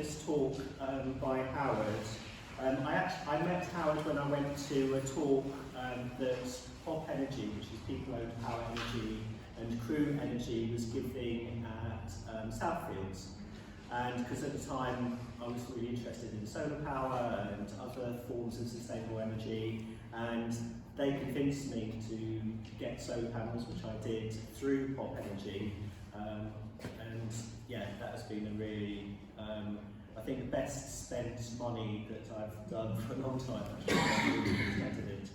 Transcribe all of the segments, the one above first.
this talk by Howard. I met Howard when I went to a talk that Pop Energy, which is People Owned Power Energy, and Crew Energy was giving at Southfields. And because at the time I was really interested in solar power and other forms of sustainable energy, and they convinced me to get solar panels, which I did through Pop Energy. And yeah, that has been a really, I think, the best spent money that I've done for a long time. Actually, I'm really contented it.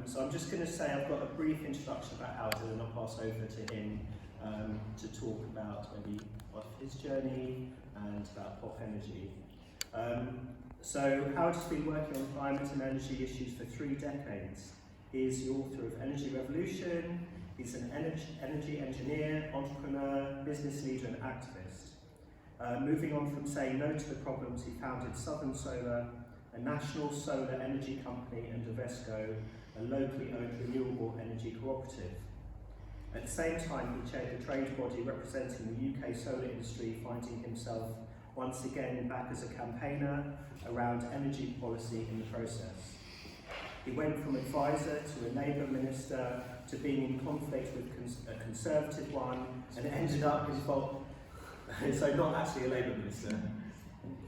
So I'm just going to say I've got a brief introduction about Howard, and then I'll pass over to him to talk about maybe his journey and about Pop Energy. So Howard has been working on climate and energy issues for 3 decades. He is the author of Energy Revolution. He's an energy engineer, entrepreneur, business leader and activist. Moving on from saying no to the problems, he founded Southern Solar, a national solar energy company, and Ovesco, a locally owned renewable energy cooperative. At the same time, he chaired a trade body representing the UK solar industry, finding himself once again back as a campaigner around energy policy in the process. He went from advisor to a Labour minister to being in conflict with a Conservative one, and ended up involved. So not actually a Labour minister.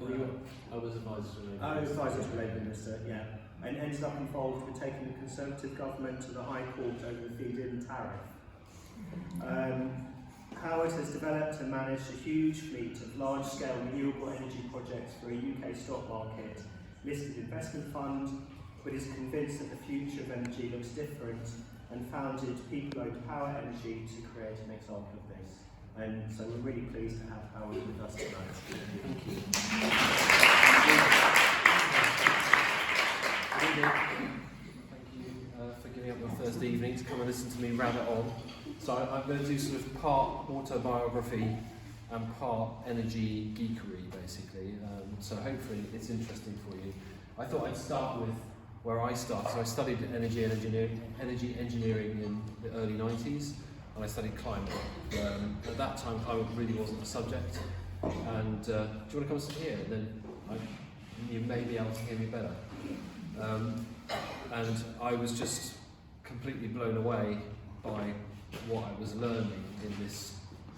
I was advisor to a Labour minister. I was advisor to a Labour minister, yeah. And ended up involved with taking the Conservative government to the High Court over the Feed-in Tariff. Howard has developed and managed a huge fleet of large-scale renewable energy projects for a UK stock market listed investment fund, but is convinced that the future of energy looks different, and founded People Owned Power Energy to create an example of this. And so we're really pleased to have Howard with us tonight. Thank you. Thank you for giving up your Thursday evening to come and listen to me rabbit on. So I'm going to do sort of part autobiography and part energy geekery, basically. So hopefully it's interesting for you. I thought I'd start with where I started. So I studied energy engineering in the early 90s, and I studied climate. At that time, climate really wasn't a subject. And do you want to come and sit here? And then you may be able to hear me better. And I was just completely blown away by what I was learning in this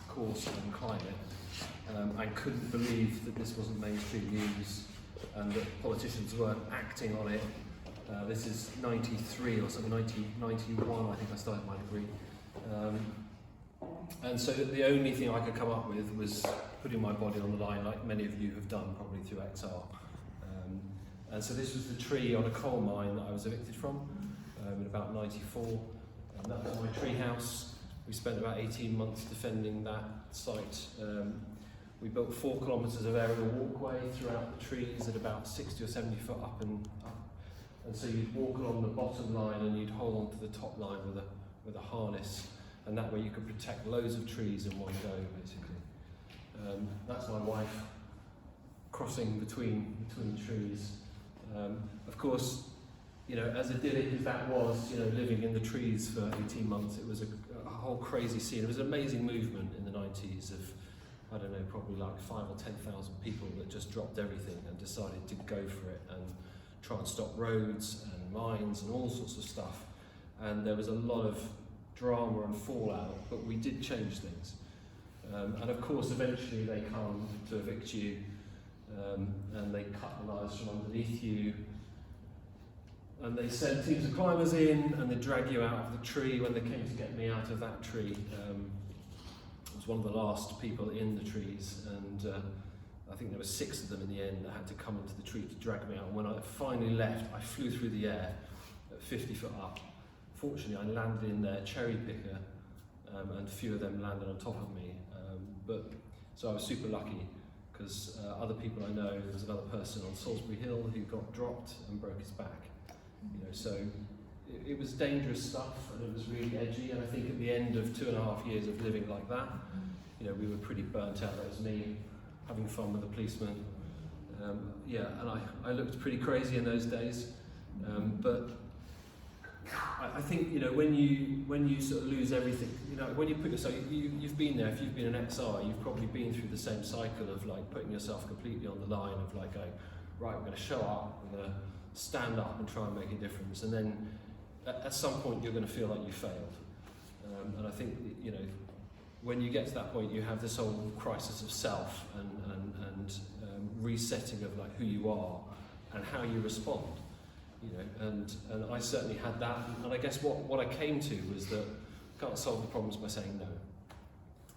course on climate. I couldn't believe that this wasn't mainstream news and that politicians weren't acting on it. This is 93 or something, 91 I think I started my degree. And so the only thing I could come up with was putting my body on the line, like many of you have done probably through XR. And so this was the tree on a coal mine that I was evicted from in about 94. And that was my tree house. We spent about 18 months defending that site. We built 4 kilometres of aerial walkway throughout the trees at about 60 or 70 foot up and up. And so you'd walk along the bottom line and you'd hold on to the top line with a harness. And that way you could protect loads of trees in one go, basically. That's my wife crossing between trees. Of course, you know, as idyllic as that was, you know, living in the trees for 18 months, it was a whole crazy scene. It was an amazing movement in the 90s of, I don't know, probably like 5,000 or 10,000 people that just dropped everything and decided to go for it and try and stop roads and mines and all sorts of stuff. And there was a lot of drama and fallout, but we did change things. And of course, eventually they come to evict you, and they cut the lives from underneath you, and they send teams of climbers in, and they drag you out of the tree. When they came to get me out of that tree, I was one of the last people in the trees, and I think there were 6 of them in the end that had to come into the tree to drag me out. And when I finally left, I flew through the air at 50 foot up. Fortunately, I landed in their cherry picker, and a few of them landed on top of me. So I was super lucky, because other people I know, there was another person on Salisbury Hill who got dropped and broke his back. You know, so it was dangerous stuff, and it was really edgy. And I think at the end of 2.5 years of living like that, you know, we were pretty burnt out. That was me having fun with the policeman. Yeah, and I looked pretty crazy in those days, but I think, you know, when you sort of lose everything, you know, when you put yourself, you've been there. If you've been an XR, you've probably been through the same cycle of like putting yourself completely on the line of like going, right, we're going to show up, we're going to stand up and try and make a difference, and then at some point you're going to feel like you failed. And I think, you know, when you get to that point, you have this whole crisis of self and resetting of like who you are and how you respond. You know, and I certainly had that, and I guess what I came to was that you can't solve the problems by saying no.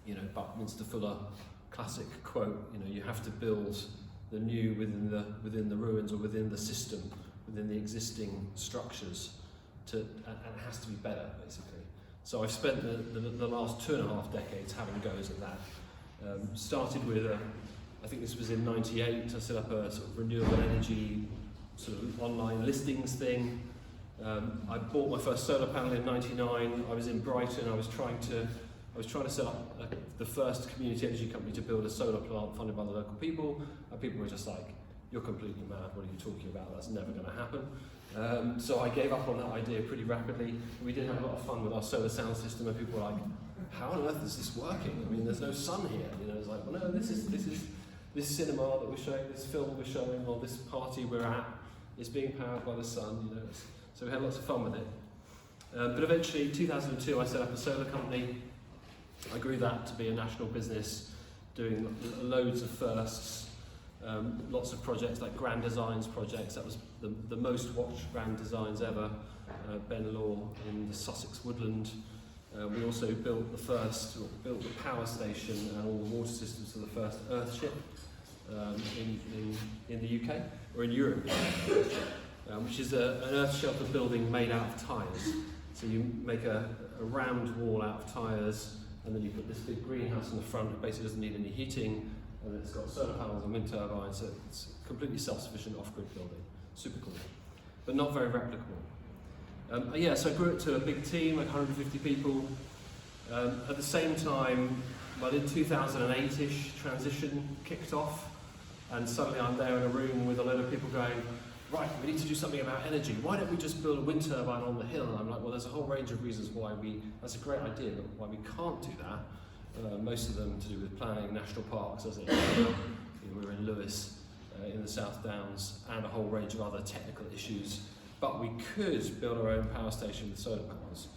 You know, Buckminster Fuller classic quote, you know, you have to build the new within the ruins or within the system, within the existing structures, and it has to be better, basically. So I've spent the last 2.5 decades having goes at that. Started with I think this was in '98, I set up a sort of renewable energy sort of online listings thing. I bought my first solar panel in '99. I was in Brighton. I was trying to set up the first community energy company to build a solar plant funded by the local people. And people were just like, "You're completely mad. What are you talking about? That's never going to happen." So I gave up on that idea pretty rapidly. We did have a lot of fun with our solar sound system, and people were like, "How on earth is this working? I mean, there's no sun here." You know, it's like, "Well, no, this cinema that we're showing, this film we're showing, or this party we're at is being powered by the sun." You know, so we had lots of fun with it. But eventually, 2002, I set up a solar company. I grew that to be a national business, doing loads of firsts, lots of projects like Grand Designs projects. That was the most watched Grand Designs ever. Ben Law in the Sussex woodland. We also built the power station and all the water systems for the first Earthship in the UK, or in Europe, which is an earth shelter building made out of tyres. So you make a round wall out of tyres, and then you put this big greenhouse in the front. It basically doesn't need any heating, and it's got solar panels and wind turbines, so it's a completely self-sufficient off-grid building. Super cool, but not very replicable. So I grew it to a big team, like 150 people. At the same time, by the 2008-ish, transition kicked off, and suddenly I'm there in a room with a load of people going, "Right, we need to do something about energy. Why don't we just build a wind turbine on the hill?" And I'm like, well, there's a whole range of reasons why that's a great idea, but why we can't do that. Most of them to do with planning national parks, as it is. We were in Lewis, in the South Downs, and a whole range of other technical issues. But we could build our own power station with solar panels.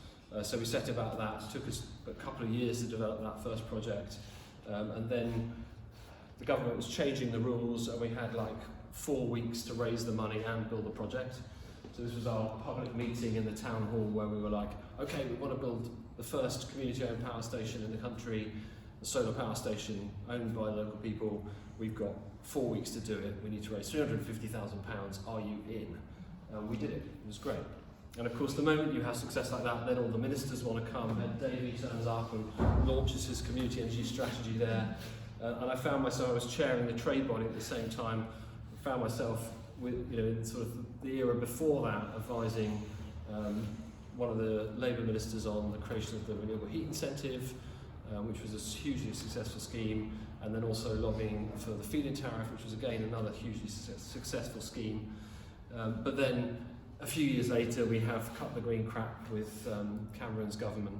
So we set about that. It took us a couple of years to develop that first project. And then the government was changing the rules, and we had like 4 weeks to raise the money and build the project. So this was our public meeting in the town hall where we were like, okay, we want to build the first community-owned power station in the country, a solar power station owned by local people. We've got 4 weeks to do it. We need to raise £350,000. Are you in? We did it. It was great. And of course, the moment you have success like that, then all the ministers want to come. Ed Davey turns up and launches his community energy strategy there. And I found myself, I was chairing the trade body at the same time. I found myself with, in sort of the era before that, advising one of the Labour ministers on the creation of the Renewable Heat Incentive, which was a hugely successful scheme, and then also lobbying for the Feed-in Tariff, which was again another hugely successful scheme. But then a few years later, we have cut the green crap with Cameron's government,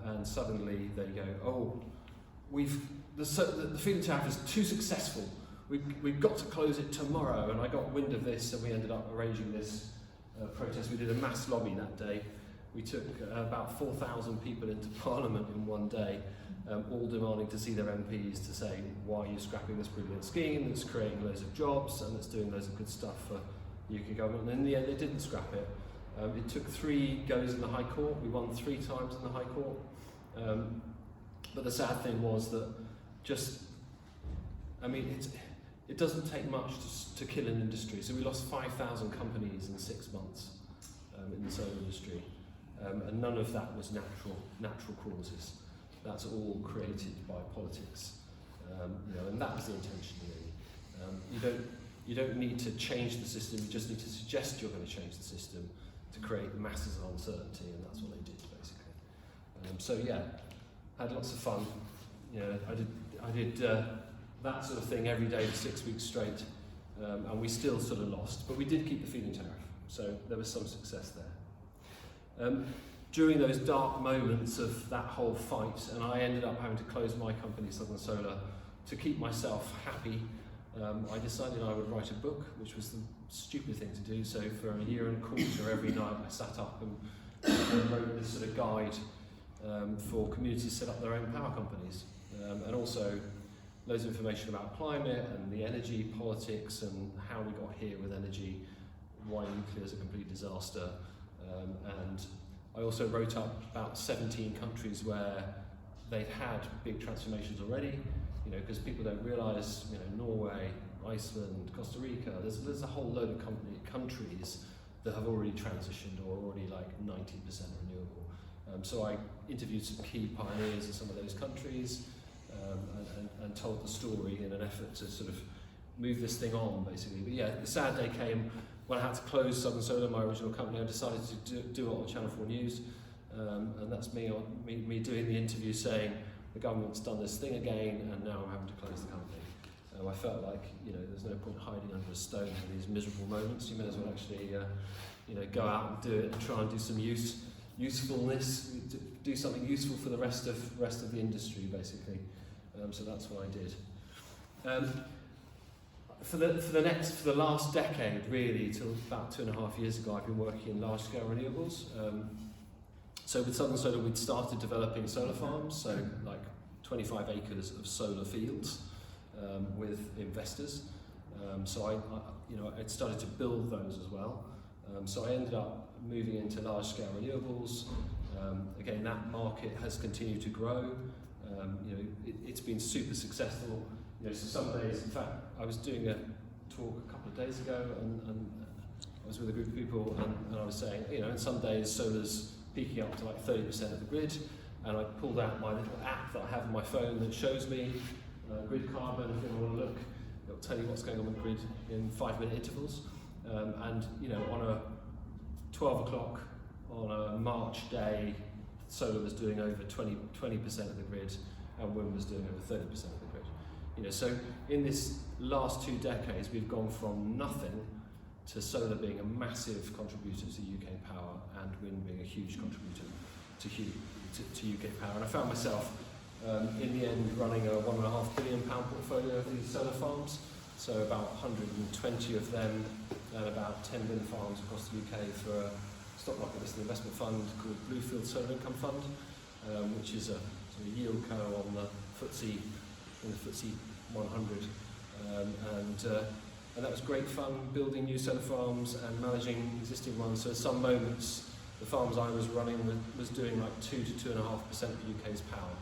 and suddenly they go, "Oh, the Feed-in Tariff is too successful. We've got to close it tomorrow." And I got wind of this, and we ended up arranging this protest. We did a mass lobby that day. We took about 4,000 people into Parliament in one day, all demanding to see their MPs to say, "Why are you scrapping this brilliant scheme that's creating loads of jobs and that's doing loads of good stuff for the UK government?" And in the end, they didn't scrap it. It took 3 goes in the High Court. We won 3 times in the High Court. But the sad thing was that it doesn't take much to kill an industry. So we lost 5,000 companies in 6 months in the solar industry. And none of that was natural causes. That's all created by politics. And that was the intention, really. You don't need to change the system, you just need to suggest you're going to change the system to create masses of uncertainty, and that's what they did, basically. Had lots of fun. I did that sort of thing every day for 6 weeks straight, and we still sort of lost, but we did keep the Feed-in Tariff, so there was some success there. During those dark moments of that whole fight, and I ended up having to close my company, Southern Solar, to keep myself happy, I decided I would write a book, which was the stupid thing to do. So for a year and a quarter, every night I sat up and wrote this sort of guide for communities to set up their own power companies, and also loads of information about climate and the energy politics and how we got here with energy, why nuclear is a complete disaster, and I also wrote up about 17 countries where they'd had big transformations already, you know, because people don't realise, you know, Norway, Iceland, Costa Rica, there's a whole load of countries that have already transitioned or already like 90% renewable. So I interviewed some key pioneers in some of those countries, and told the story in an effort to sort of move this thing on, basically. But yeah, the sad day came when I had to close Southern Solar, my original company. I decided to do it on Channel 4 News, and that's me doing the interview saying the government's done this thing again, and now I'm having to close the company. I felt like, you know, there's no point hiding under a stone in these miserable moments. You may as well actually, you know, go out and do it and try and do some usefulness, do something useful for the rest of the industry, basically. So that's what I did. For the last decade, really, till about 2.5 years ago, I've been working in large-scale renewables. So with Southern Solar, we'd started developing solar farms, so like 25 acres of solar fields with investors. So I'd started to build those as well. So I ended up moving into large-scale renewables. Again, that market has continued to grow. You know, it's been super successful. You know, so some days, in fact, I was doing a talk a couple of days ago, and I was with a group of people, and I was saying, you know, in some days solar's peaking up to like 30% of the grid, and I pulled out my little app that I have on my phone that shows me grid carbon. If you want to look, it'll tell you what's going on with the grid in 5-minute intervals. And you know, on a 12 o'clock on a March day, solar was doing over 20% of the grid, and wind was doing over 30% of the grid. You know, so in this last 2 decades, we've gone from nothing to solar being a massive contributor to UK power, and wind being a huge contributor to UK power. And I found myself in the end running a £1.5 billion portfolio of these solar farms, so about 120 of them, and about 10 wind farms across the UK for a stock market listed investment fund called Bluefield Solar Income Fund, which is a sort of yield co on the FTSE 100, and that was great fun, building new solar farms and managing existing ones. So at some moments, the farms I was running was doing like 2 to 2.5% of the UK's power,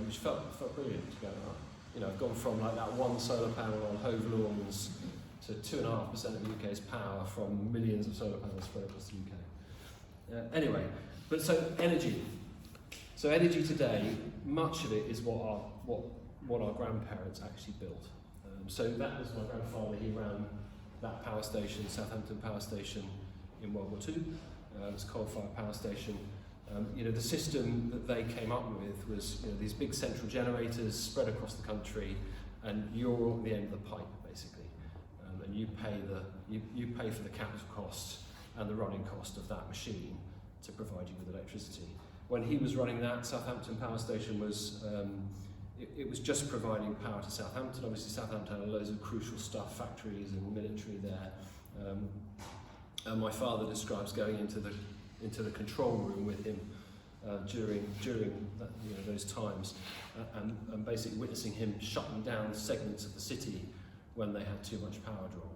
which felt brilliant to go, you know, I've gone from like that one solar panel on Hove Lawns to 2.5% of the UK's power from millions of solar panels spread across the UK. Anyway, but so energy. So energy today, much of it is what our grandparents actually built. So that was my grandfather. He ran that power station, Southampton Power Station, in World War II. It was a coal-fired power station. You know, the system that they came up with was, you know, these big central generators spread across the country, and you're at the end of the pipe, basically, and you pay for the capital cost and the running cost of that machine to provide you with electricity. When he was running that, Southampton Power Station was it was just providing power to Southampton. Obviously, Southampton had loads of crucial stuff, factories and military there. And my father describes going into the control room with him during that, you know, those times, and basically witnessing him shutting down segments of the city when they had too much power draw.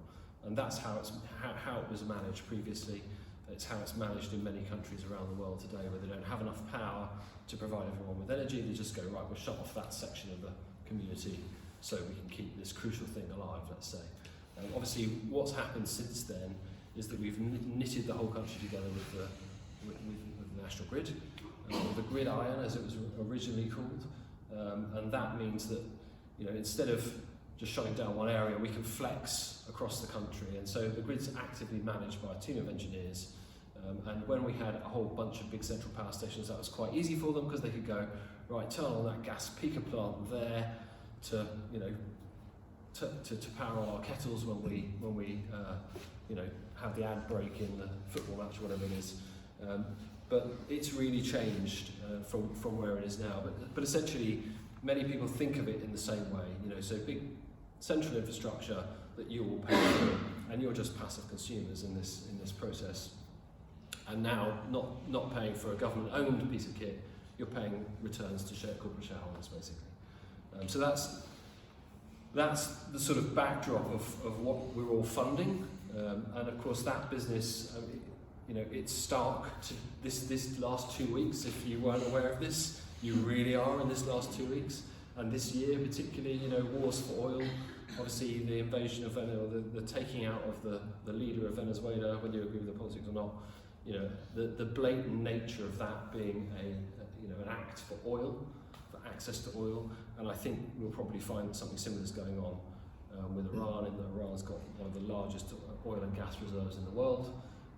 And that's how it was managed previously. It's how it's managed in many countries around the world today, where they don't have enough power to provide everyone with energy. They just go, right, we'll shut off that section of the community so we can keep this crucial thing alive, let's say. Obviously, what's happened since then is that we've knitted the whole country together with the national grid, the grid iron, as it was originally called, and that means that, you know, instead of just shutting down one area, we can flex across the country, and so the grid's actively managed by a team of engineers. And when we had a whole bunch of big central power stations, that was quite easy for them, because they could go, right, turn on that gas peaker plant there to, you know, to power on our kettles when we you know, have the ad break in the football match or whatever it is. But it's really changed from where it is now. But essentially, many people think of it in the same way. So big central infrastructure that you all pay for, and you're just passive consumers in this process. And now, not paying for a government-owned piece of kit, you're paying returns to corporate shareholders, basically. So that's the sort of backdrop of what we're all funding, and of course that business, it's stark to this last 2 weeks. If you weren't aware of this, you really are in this last 2 weeks, and this year particularly. Wars for oil, obviously the invasion of Venezuela, the taking out of the leader of Venezuela, whether you agree with the politics or not. The blatant nature of that being an act for oil, for access to oil, and I think we'll probably find something similar is going on with Iran, in that Iran's got one of the largest oil and gas reserves in the world.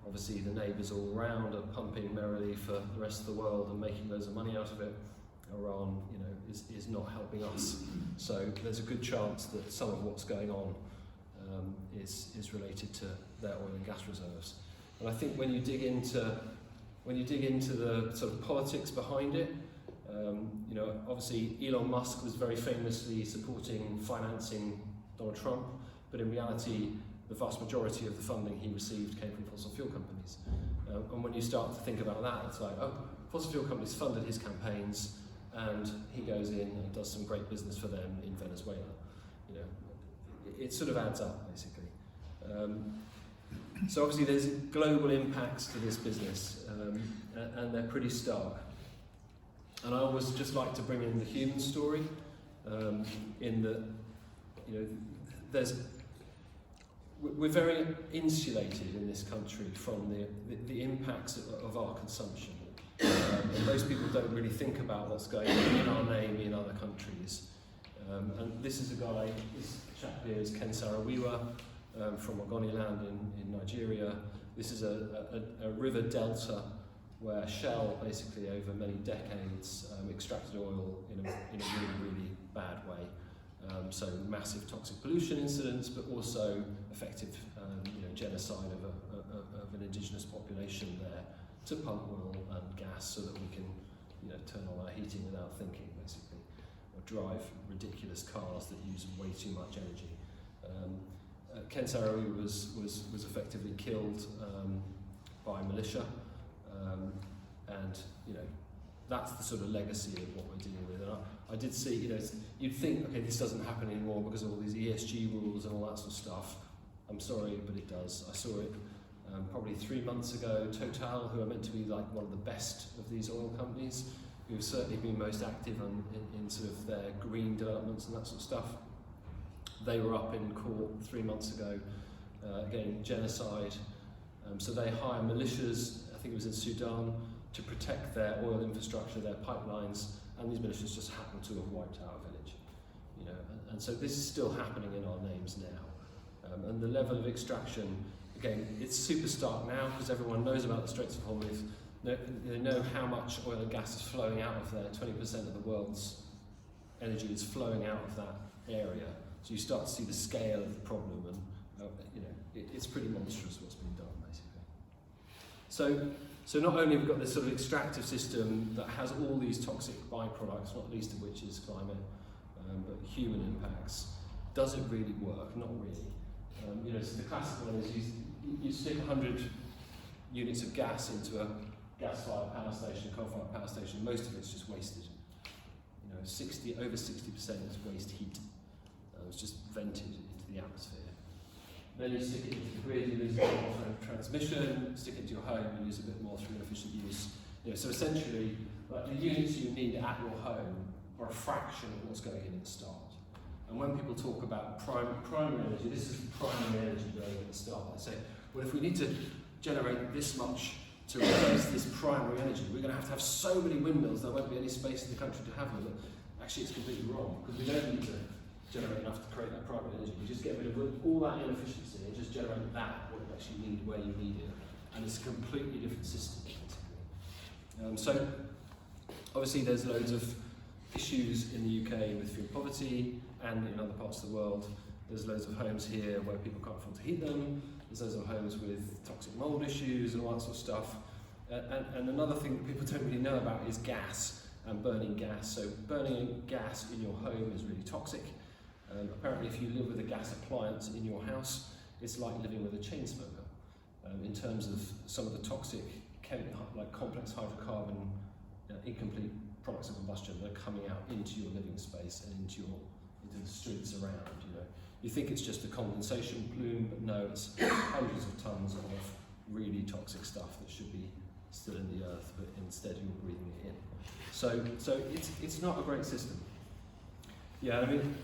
Obviously the neighbours all around are pumping merrily for the rest of the world and making loads of money out of it. Iran, is not helping us. So there's a good chance that some of what's going on is related to their oil and gas reserves. And I think when you dig into the sort of politics behind it, obviously Elon Musk was very famously financing Donald Trump, but in reality, the vast majority of the funding he received came from fossil fuel companies. And when you start to think about that, it's like, fossil fuel companies funded his campaigns, and he goes in and does some great business for them in Venezuela. It sort of adds up, basically. So obviously there's global impacts to this business, and they're pretty stark. And I always just like to bring in the human story, in that, we're very insulated in this country from the impacts of our consumption. And most people don't really think about what's going on in our name in other countries. And this is this chap here is Ken Saro-Wiwa, from Ogoniland in Nigeria. This is a river delta where Shell basically over many decades extracted oil in a really, really bad way. So massive toxic pollution incidents, but also effective genocide of an indigenous population there to pump oil and gas so that we can turn on our heating without thinking, basically, or drive ridiculous cars that use way too much energy. Ken Saro-Wiwa was effectively killed by militia, and that's the sort of legacy of what we're dealing with. And I did see, you'd think, okay, this doesn't happen anymore because of all these ESG rules and all that sort of stuff. I'm sorry, but it does. I saw it probably 3 months ago. Total, who are meant to be like one of the best of these oil companies, who've certainly been most active in sort of their green developments and that sort of stuff. They were up in court 3 months ago, again, genocide. So they hire militias, I think it was in Sudan, to protect their oil infrastructure, their pipelines, and these militias just happen to have wiped out a village. And so this is still happening in our names now. And the level of extraction, again, it's super stark now because everyone knows about the Straits of Hormuz. They know how much oil and gas is flowing out of there. 20% of the world's energy is flowing out of that area. So you start to see the scale of the problem, and it's pretty monstrous what's been done, basically. So not only have we got this sort of extractive system that has all these toxic byproducts, not least of which is climate, but human impacts. Does it really work? Not really. So the classic one is you stick 100 units of gas into a gas-fired power station, coal-fired power station. Most of it's just wasted. Over 60% is waste heat. It's just vented into the atmosphere. Then you stick it into the grid, you lose a bit more from transmission. Stick it into your home, you lose a bit more through inefficient use. So essentially, like, the units you need at your home are a fraction of what's going in at the start. And when people talk about primary energy, this is primary energy going at the start. They say, well, if we need to generate this much to replace this primary energy, we're going to have so many windmills there won't be any space in the country to have them. But actually, it's completely wrong, because we don't need to generate enough to create that primary energy. We just get rid of all that inefficiency and just generate that, what you actually need, where you need it. And it's a completely different system, basically. So, obviously there's loads of issues in the UK with food poverty and in other parts of the world. There's loads of homes here where people can't afford to heat them. There's loads of homes with toxic mould issues and all that sort of stuff. And another thing that people don't really know about is gas and burning gas. So burning gas in your home is really toxic. Apparently if you live with a gas appliance in your house, it's like living with a chain smoker in terms of some of the toxic, like complex hydrocarbon, incomplete products of combustion that are coming out into your living space and into the streets around. You think it's just a condensation plume, but no, it's hundreds of tons of really toxic stuff that should be still in the earth, but instead you're breathing it in. So it's not a great system. Yeah, I mean,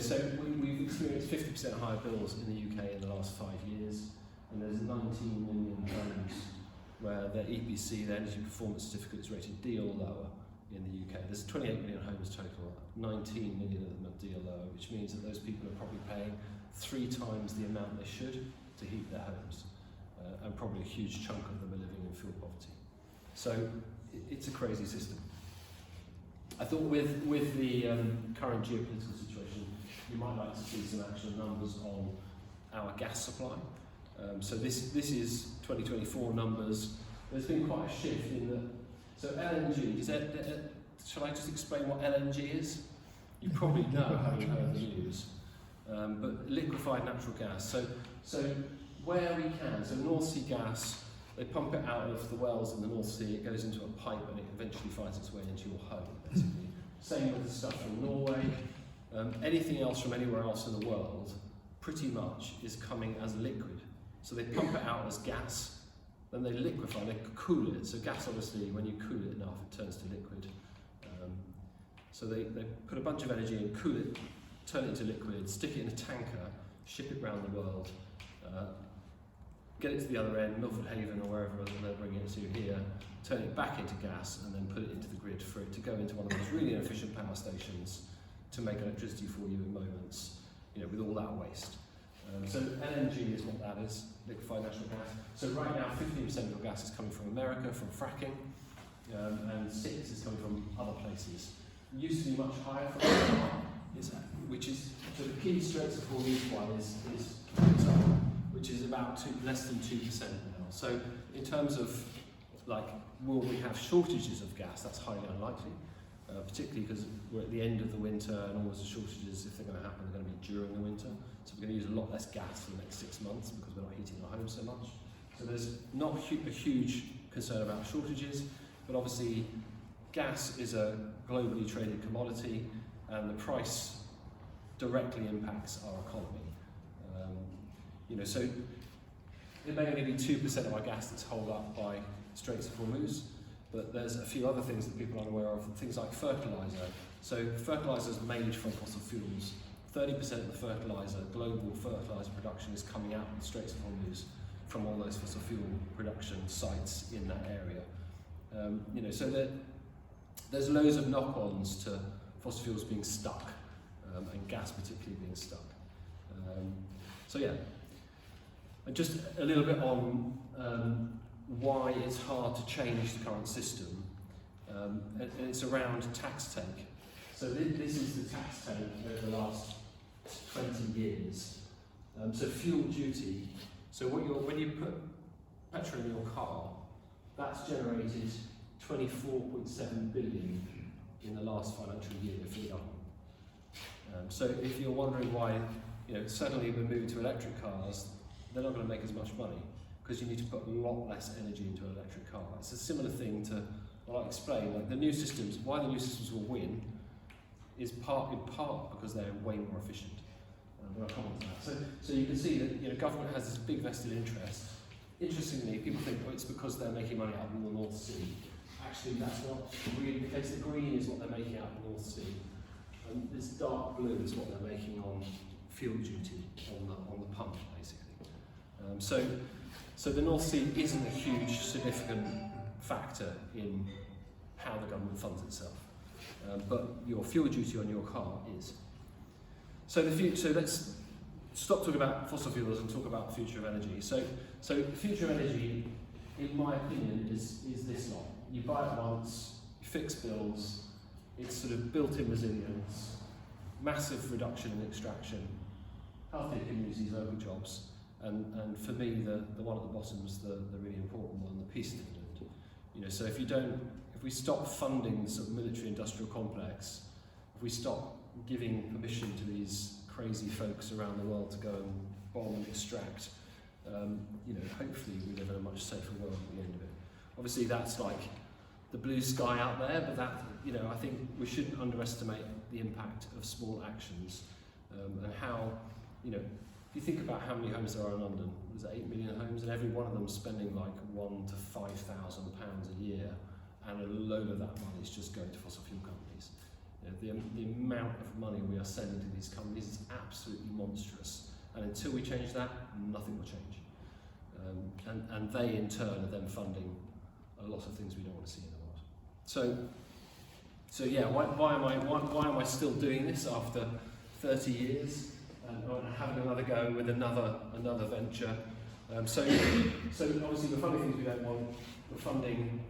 so we've experienced 50% higher bills in the UK in the last 5 years, and there's 19 million homes where their EPC, their energy performance certificate, is rated D or lower in the UK. There's 28 million homes total, 19 million of them are D or lower, which means that those people are probably paying 3 times the amount they should to heat their homes, and probably a huge chunk of them are living in fuel poverty. So it's a crazy system. I thought with the current geopolitical situation, you might like to see some actual numbers on our gas supply. So this is 2024 numbers. There's been quite a shift in that. So LNG, shall I just explain what LNG is? You probably know, having heard the news. But liquefied natural gas. So where we can, so North Sea gas, they pump it out of the wells in the North Sea, it goes into a pipe and it eventually finds its way into your home, basically. Same with the stuff from Norway. Anything else from anywhere else in the world, pretty much, is coming as liquid. So they pump it out as gas, then they liquefy, they cool it. So gas, obviously, when you cool it enough, it turns to liquid. So they put a bunch of energy in, cool it, turn it into liquid, stick it in a tanker, ship it around the world, get it to the other end, Milford Haven or wherever they're bringing it to here, turn it back into gas, and then put it into the grid for it to go into one of those really inefficient power stations to make electricity for you in moments, with all that waste. So LNG is what that is, liquefied natural gas. So right now 15% of your gas is coming from America, from fracking, and 6% is coming from other places. It used to be much higher from so the key Straits of Hormuz one is which is about less than 2% now. So in terms of will we have shortages of gas? That's highly unlikely, particularly because we're at the end of the winter and all the shortages, if they're going to happen, are going to be during the winter. So we're going to use a lot less gas for the next 6 months because we're not heating our homes so much. So there's not a huge concern about shortages, but obviously gas is a globally traded commodity and the price directly impacts our economy. So it may only be 2% of our gas that's held up by Straits of Hormuz, but there's a few other things that people aren't aware of, things like fertiliser. So fertiliser is made from fossil fuels. 30% of the global fertiliser production is coming out of the Straits of Hormuz from all those fossil fuel production sites in that area. So there's loads of knock-ons to fossil fuels being stuck, and gas particularly being stuck. So yeah, and just a little bit on why it's hard to change the current system, and it's around tax take. So this is the tax take over the last 20 years. So fuel duty, so when you put petrol in your car, that's generated 24.7 billion in the last financial year for the government. So if you're wondering why, suddenly we're moving to electric cars, they're not going to make as much money because you need to put a lot less energy into an electric car. It's a similar thing to what I explained, like the new systems. Why the new systems will win is in part because they're way more efficient. I'll come on to that. So you can see that government has this big vested interest. Interestingly, people think it's because they're making money out of the North Sea. Actually, that's not really the case. The green is what they're making out of the North Sea, and this dark blue is what they're making on fuel duty on the pump, basically. So the North Sea isn't a huge significant factor in how the government funds itself, but your fuel duty on your car is. So let's stop talking about fossil fuels and talk about the future of energy. So the future of energy, in my opinion, is this lot. You buy it once, you fix bills, it's sort of built-in resilience, massive reduction in extraction, healthier communities, local jobs, and for me, the one at the bottom is the really important one, the peace dividend. So if we stop funding the sort of military-industrial complex, if we stop giving permission to these crazy folks around the world to go and bomb and extract, hopefully we live in a much safer world at the end of it. Obviously that's like the blue sky out there, but that, I think we shouldn't underestimate the impact of small actions, and how, if you think about how many homes there are in London, there's 8 million homes, and every one of them spending like £1,000 to £5,000 a year, and a load of that money is just going to fossil fuel companies. The amount of money we are sending to these companies is absolutely monstrous, and until we change that, nothing will change. And they in turn are then funding a lot of things we don't want to see in the world. So yeah, why am I still doing this after 30 years and having another go with another venture? So obviously we're funding things we don't want. We're funding,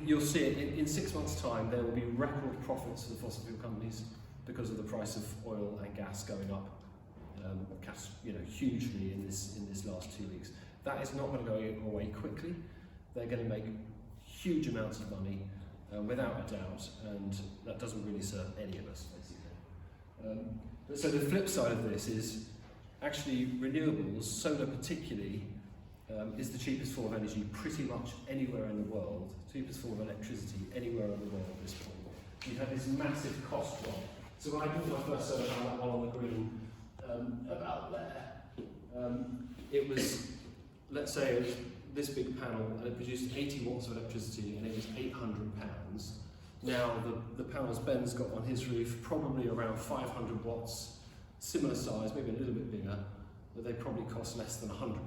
you'll see it in 6 months' time. There will be record profits for the fossil fuel companies because of the price of oil and gas going up, hugely in this last 2 weeks. That is not going to go away quickly. They're going to make huge amounts of money, without a doubt, and that doesn't really serve any of us, basically. So the flip side of this is actually renewables, solar particularly, is the cheapest form of energy pretty much anywhere in the world, cheapest form of electricity anywhere in the world at this point. We've had this massive cost drop. So when I bought my first solar panel, that one on the green, about there, it was, let's say it was this big panel, and it produced 80 watts of electricity, and it was £800. Now the panels Ben's got on his roof, probably around 500 watts, similar size, maybe a little bit bigger, but they probably cost less than £100.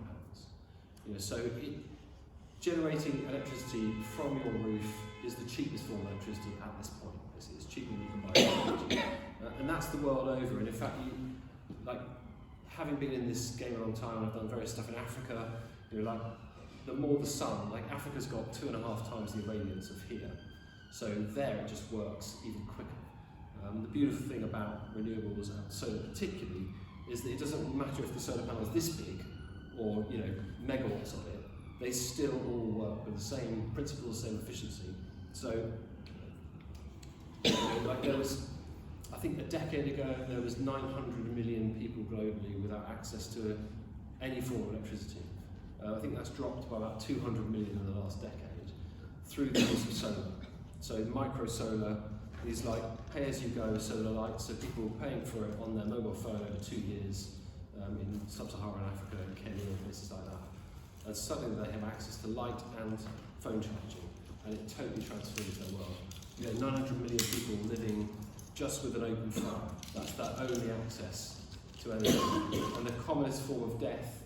So generating electricity from your roof is the cheapest form of electricity at this point. It's cheaper than you can buy energy. And that's the world over. And in fact, having been in this game a long time, I've done various stuff in Africa, the more the sun, Africa's got 2.5 times the irradiance of here. So there it just works even quicker. The beautiful thing about renewables and solar particularly is that it doesn't matter if the solar panel is this big or megawatts of it, they still all work with the same principles, same efficiency. So there was, I think a decade ago, there was 900 million people globally without access to any form of electricity. I think that's dropped by about 200 million in the last decade through the use of solar. So micro solar is like pay-as-you-go solar lights, so people paying for it on their mobile phone over 2 years in sub-Saharan Africa and Kenya and places like that. And suddenly they have access to light and phone charging, and it totally transforms their world. 900 million people living just with an open fire. That's their only access to energy. And the commonest form of death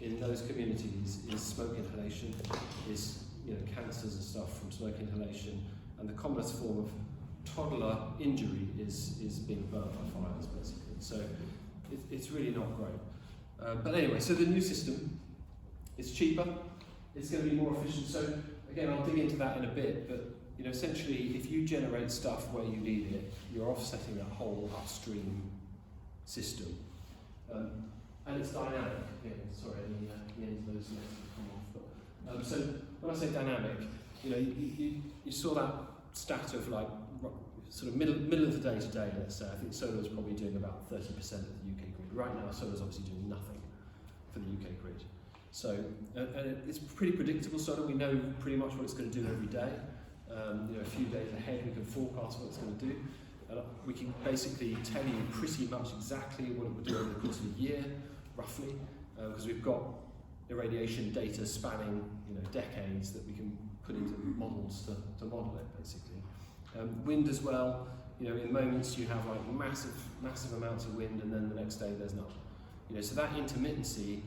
in those communities is smoke inhalation, is cancers and stuff from smoke inhalation, and the commonest form of toddler injury is being burnt by fires, basically. So it's really not great. But anyway, so the new system is cheaper, it's going to be more efficient. So again, I'll dig into that in a bit, but essentially, if you generate stuff where you need it, you're offsetting that whole upstream system. And it's dynamic. Yeah, sorry, the ends of those legs have come off. But, so when I say dynamic, you saw that stat of sort of middle of the day today, let's say. I think solar is probably doing about 30% of the UK grid. Right now, solar is obviously doing nothing for the UK grid. So, and it's pretty predictable solar. We know pretty much what it's going to do every day. A few days ahead, we can forecast what it's going to do. We can basically tell you pretty much exactly what it will do over the course of a year, roughly, because we've got irradiation data spanning decades that we can put into models to model it, basically. Wind as well. In moments you have massive amounts of wind, and then the next day there's none. So that intermittency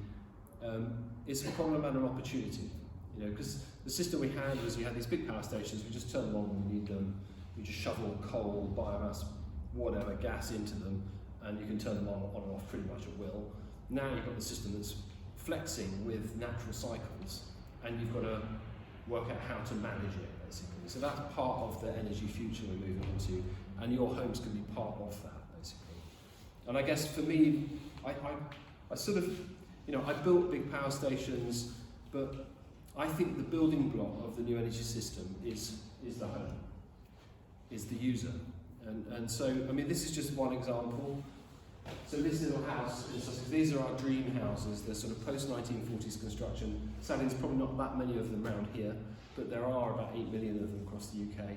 is a problem and an opportunity. Because the system we had was you had these big power stations, we just turn them on when we need them, we just shovel coal, biomass, whatever, gas into them, and you can turn them on and off pretty much at will. Now you've got the system that's flexing with natural cycles, and you've got to work out how to manage it, basically. So that's part of the energy future we're moving into, and your homes can be part of that, basically. And I guess for me, I sort of, I built big power stations, but I think the building block of the new energy system is the home, is the user. And so, I mean, this is just one example. So this little house in Sussex, these are our dream houses. They're sort of post-1940s construction. Sadly, there's probably not that many of them around here, but there are about 8 million of them across the UK.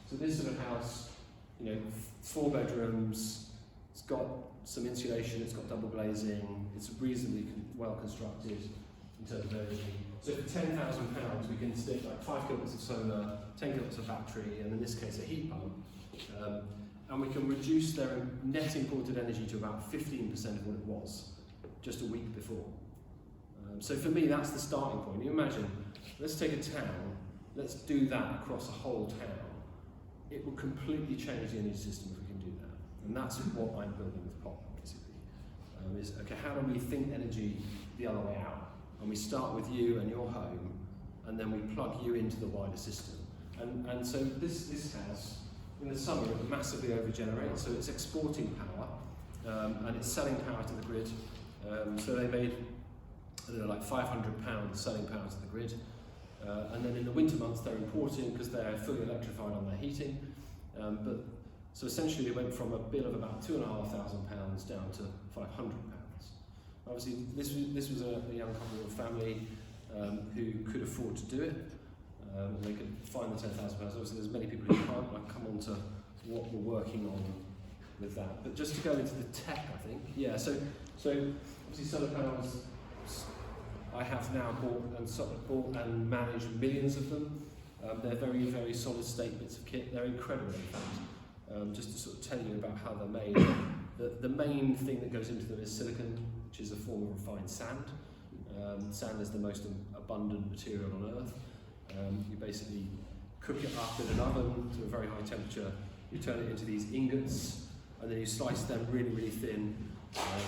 So this sort of house, you know, 4 bedrooms, it's got some insulation, it's got double glazing, it's reasonably well constructed in terms of energy. So for £10,000 we can stick like 5 kilowatts of solar, 10 kilowatts of battery, and in this case a heat pump, and we can reduce their net imported energy to about 15% of what it was just a week before. So for me that's the starting point. You imagine, let's take a town, let's do that across a whole town. It will completely change the energy system if we can do that. And that's what I'm building with POP, basically. Is, okay, how do we think energy the other way out? And we start with you and your home, and then we plug you into the wider system. And so this has, in the summer, it massively overgenerates, so it's exporting power, and it's selling power to the grid. So they made, I don't know, like £500 selling power to the grid. And then in the winter months they're importing because they're fully electrified on their heating. So essentially they went from a bill of about £2,500 down to £500. Obviously this was a young couple or family who could afford to do it. And they could find the £10,000. Obviously there's many people who can't. I'll come on to what we're working on with that. But just to go into the tech, I think. Yeah, so obviously solar panels, I have now bought and managed millions of them. They're very, very solid state bits of kit. They're incredible, in fact. Just to sort of tell you about how they're made. The main thing that goes into them is silicon, which is a form of refined sand. Sand is the most abundant material on Earth. You basically cook it up in an oven to a very high temperature. You turn it into these ingots, and then you slice them really, really thin.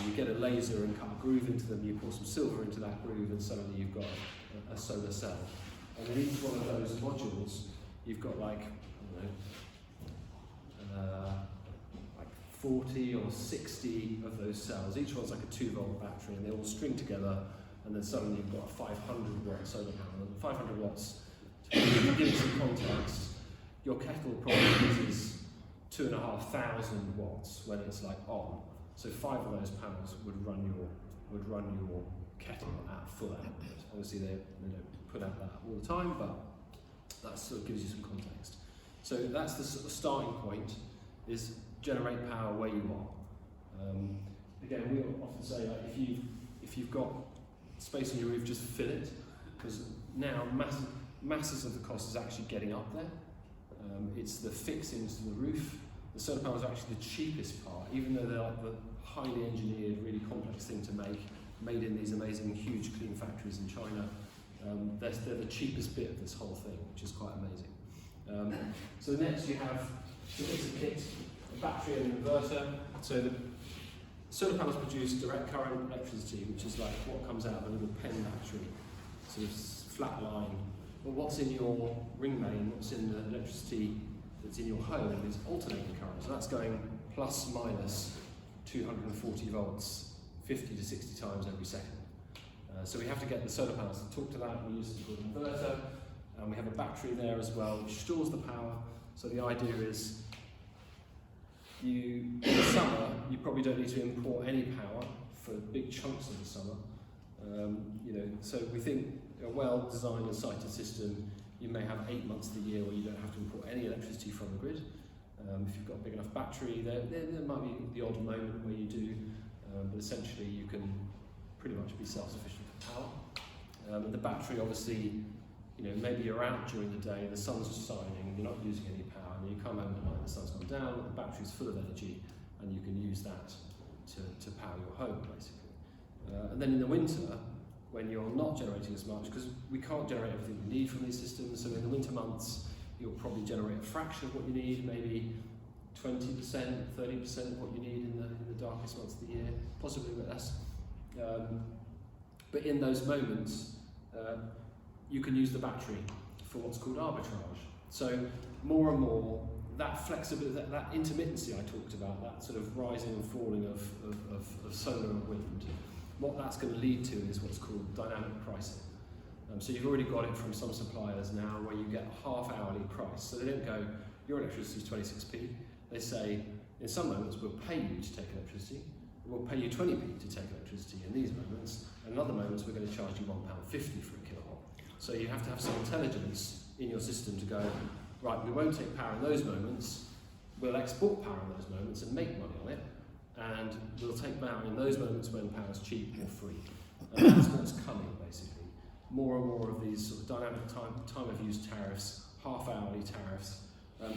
You get a laser and cut a groove into them, you pour some silver into that groove, and suddenly you've got a solar cell. And in each one of those modules, you've got like, I don't know, like 40 or 60 of those cells. Each one's like a 2-volt battery, and they all string together, and then suddenly you've got a 500-watt solar panel. And 500 watts, to give you some context, your kettle probably uses 2,500 watts when it's like on. So 5 of those panels would run your kettle at full output. Obviously they don't put out that all the time, but that sort of gives you some context. So that's the sort of starting point, is generate power where you are. Again, we often say like, if you've got space on your roof, just fill it, because now masses of the cost is actually getting up there. It's the fixings to the roof. The solar panels are actually the cheapest part, even though they're like the highly engineered, really complex thing to make, made in these amazing, huge, clean factories in China. They're the cheapest bit of this whole thing, which is quite amazing. So next you have the bits of kit, a battery and an inverter. So the solar panels produce direct current electricity, which is like what comes out of a little pen battery, sort of flat line. But what's in your ring main, what's in the electricity that's in your home is alternating current. So that's going plus minus 240 volts 50 to 60 times every second. So we have to get the solar panels to talk to that. We use something called an inverter, and we have a battery there as well, which stores the power. So the idea is, in the summer, you probably don't need to import any power for big chunks of the summer. So we think a well-designed and sited system, you may have 8 months of the year where you don't have to import any electricity from the grid. If you've got a big enough battery, there might be the odd moment where you do, but essentially you can pretty much be self-sufficient for power. And the battery, obviously, maybe you're out during the day, the sun's shining, and you're not using any power, and you come home at night, the sun's gone down, the battery's full of energy, and you can use that to power your home, basically. And then in the winter, when you're not generating as much, because we can't generate everything we need from these systems, so in the winter months, you'll probably generate a fraction of what you need, maybe 20%, 30% of what you need in the darkest months of the year, possibly a bit less. But in those moments, you can use the battery for what's called arbitrage. So more and more, that flexibility, that intermittency I talked about, that sort of rising and falling of solar and wind, what that's going to lead to is what's called dynamic pricing. So you've already got it from some suppliers now where you get a half hourly price. So they don't go, your electricity is 26p. They say, in some moments we'll pay you to take electricity, we'll pay you 20p to take electricity in these moments, and in other moments we're going to charge you £1.50 for a kilowatt. So you have to have some intelligence in your system to go, right, we won't take power in those moments, we'll export power in those moments and make money on it, and we'll take power in those moments when power's cheap or free. And that's what's coming, basically. More and more of these sort of dynamic time of use tariffs, half-hourly tariffs.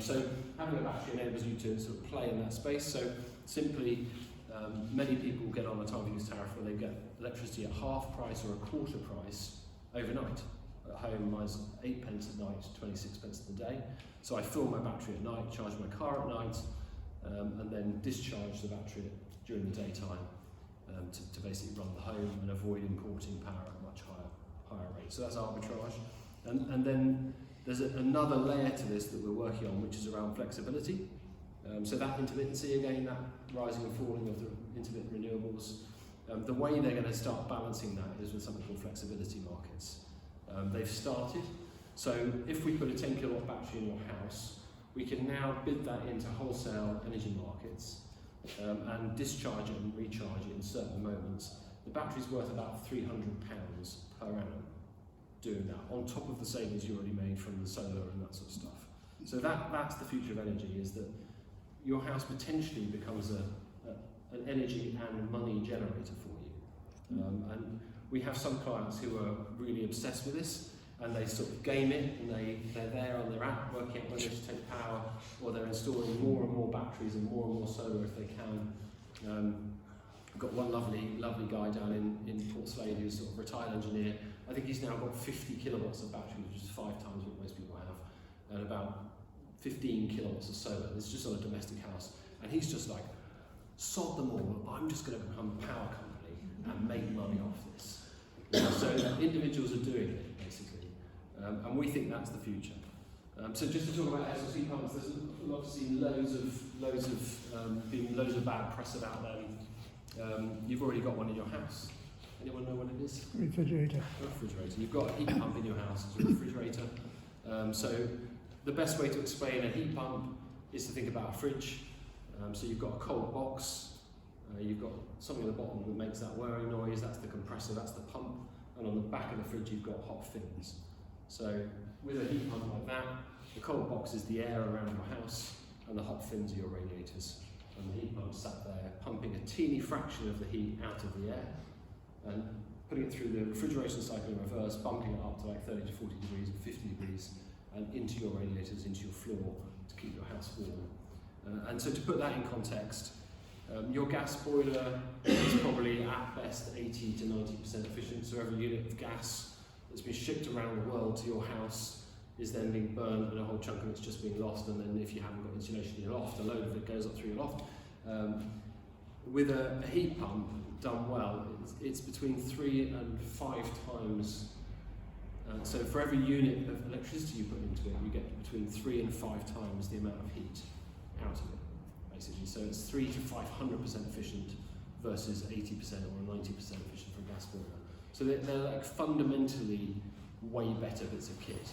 So having a battery enables you to sort of play in that space. So simply, many people get on a time of use tariff where they get electricity at half price or a quarter price overnight. At home, mine's 8p at night, 26p a day. So I fill my battery at night, charge my car at night, and then discharge the battery during the daytime to basically run the home and avoid importing power at much higher rates. So that's arbitrage. And then there's another layer to this that we're working on, which is around flexibility. So that intermittency, again, that rising and falling of the intermittent renewables, the way they're going to start balancing that is with something called flexibility markets. They've started. So if we put a 10 kilowatt battery in your house, we can now bid that into wholesale energy markets and discharge it and recharge it in certain moments. The battery's worth about £300 per annum doing that, on top of the savings you already made from the solar and that sort of stuff. So that's the future of energy, is that your house potentially becomes an energy and money generator for you. And we have some clients who are really obsessed with this, and they sort of game it, and they're there on their app working out when they should take power, or they're installing more and more batteries and more solar if they can. I've got one lovely guy down in Port Slade who's sort of a retired engineer. I think he's now got 50 kilowatts of battery, which is 5 times what most people have, and about 15 kilowatts of solar. It's just on a domestic house. And he's just like, sod them all, I'm just going to become a power company and make money off this. So individuals are doing it, basically. And we think that's the future. So just to talk about SLC pumps, there's obviously loads of bad press about them. You've already got one in your house. Anyone know what it is? Refrigerator. A refrigerator. You've got a heat pump in your house as a refrigerator. So the best way to explain a heat pump is to think about a fridge. So you've got a cold box, you've got something at the bottom that makes that whirring noise, that's the compressor, that's the pump, and on the back of the fridge you've got hot fins. So with a heat pump like that, the cold box is the air around your house, and the hot fins are your radiators. And the heat pump sat there pumping a teeny fraction of the heat out of the air, and putting it through the refrigeration cycle in reverse, bumping it up to like 30 to 40 degrees or 50 degrees, and into your radiators, into your floor, to keep your house warm. And so to put that in context, your gas boiler is probably at best 80 to 90% efficient, so every unit of gas that's been shipped around the world to your house is then being burned, and a whole chunk of it's just being lost, and then if you haven't got insulation in your loft, a load of it goes up through your loft. With a heat pump done well, it's between 3 and 5 times. So for every unit of electricity you put into it, you get between 3 and 5 times the amount of heat out of it, basically. So it's 300 to 500% efficient versus 80% or 90% efficient for a gas boiler. So they're like fundamentally way better bits of kit,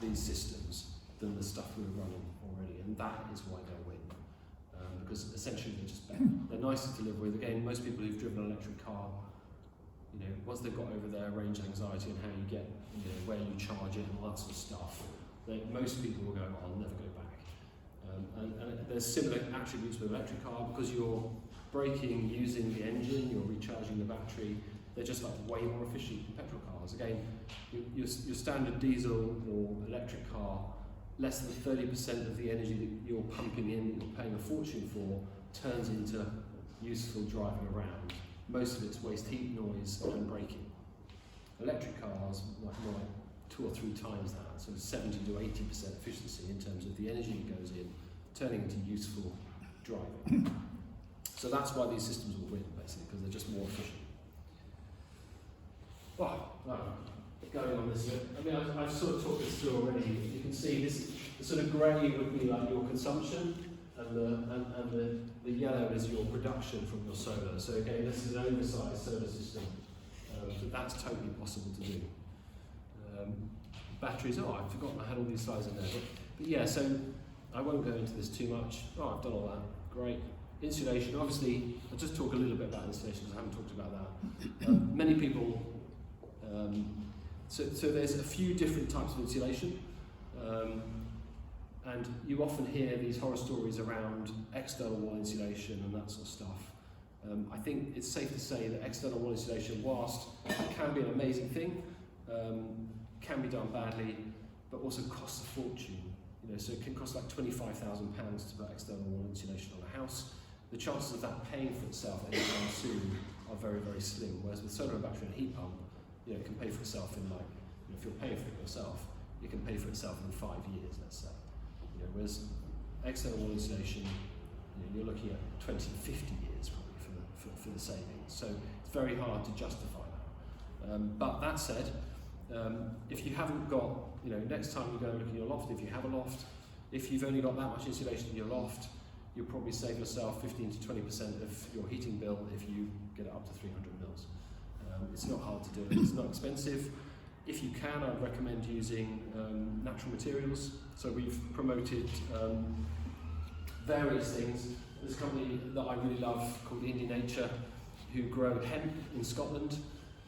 these systems, than the stuff we were running already, and that is why they'll win. Because essentially they're just better. They're nicer to live with. Again, most people who've driven an electric car, once they've got over their range anxiety and how you get, where you charge it and all that sort of stuff, most people will go, I'll never go back. And there's similar attributes with an electric car, because you're braking using the engine, you're recharging the battery, they're just like way more efficient than petrol cars. Again, your standard diesel or electric car, less than 30% of the energy that you're pumping in, that you're paying a fortune for, turns into useful driving around. Most of it's waste heat, noise, and braking. Electric cars, more like 2 or 3 times that, so 70 to 80% efficiency in terms of the energy that goes in, turning into useful driving. So that's why these systems will win, basically, because they're just more efficient. Well, going on this, I've sort of talked this through already. You can see this, the sort of grey would be like your consumption, and the yellow is your production from your solar. So again, this is an oversized solar system, but that's totally possible to do. Batteries, I've forgotten I had all these slides in there. But yeah, so I won't go into this too much. I've done all that, great. Insulation, obviously, I'll just talk a little bit about insulation because I haven't talked about that. Many people, so there's a few different types of insulation. And you often hear these horror stories around external wall insulation and that sort of stuff. I think it's safe to say that external wall insulation, whilst it can be an amazing thing, can be done badly, but also costs a fortune. So it can cost like £25,000 to put external wall insulation on a house. The chances of that paying for itself anytime soon are very, very slim. Whereas with solar and battery and heat pump, it can pay for itself in if you're paying for it yourself, it can pay for itself in 5 years, let's say. Whereas external wall insulation, you're looking at 20 to 50 years probably for the savings. So it's very hard to justify that. But that said, if you haven't got, next time you go and look in your loft, if you have a loft, if you've only got that much insulation in your loft, you'll probably save yourself 15 to 20% of your heating bill if you get it up to 300 mils. It's not hard to do, it's not expensive. If you can, I'd recommend using natural materials. So we've promoted various things. There's a company that I really love called Feed-in Nature, who grow hemp in Scotland,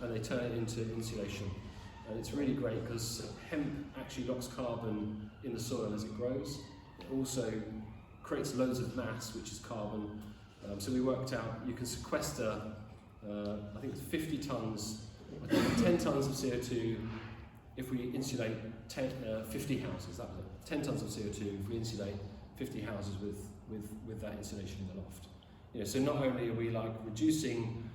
and they turn it into insulation. And it's really great because hemp actually locks carbon in the soil as it grows. It also creates loads of mass, which is carbon. So we worked out you can sequester, I think it's 50 tons, 10 tons of CO2 if we insulate 50 houses. That was it. 10 tons of CO2 if we insulate 50 houses with that insulation in the loft. So not only are we reducing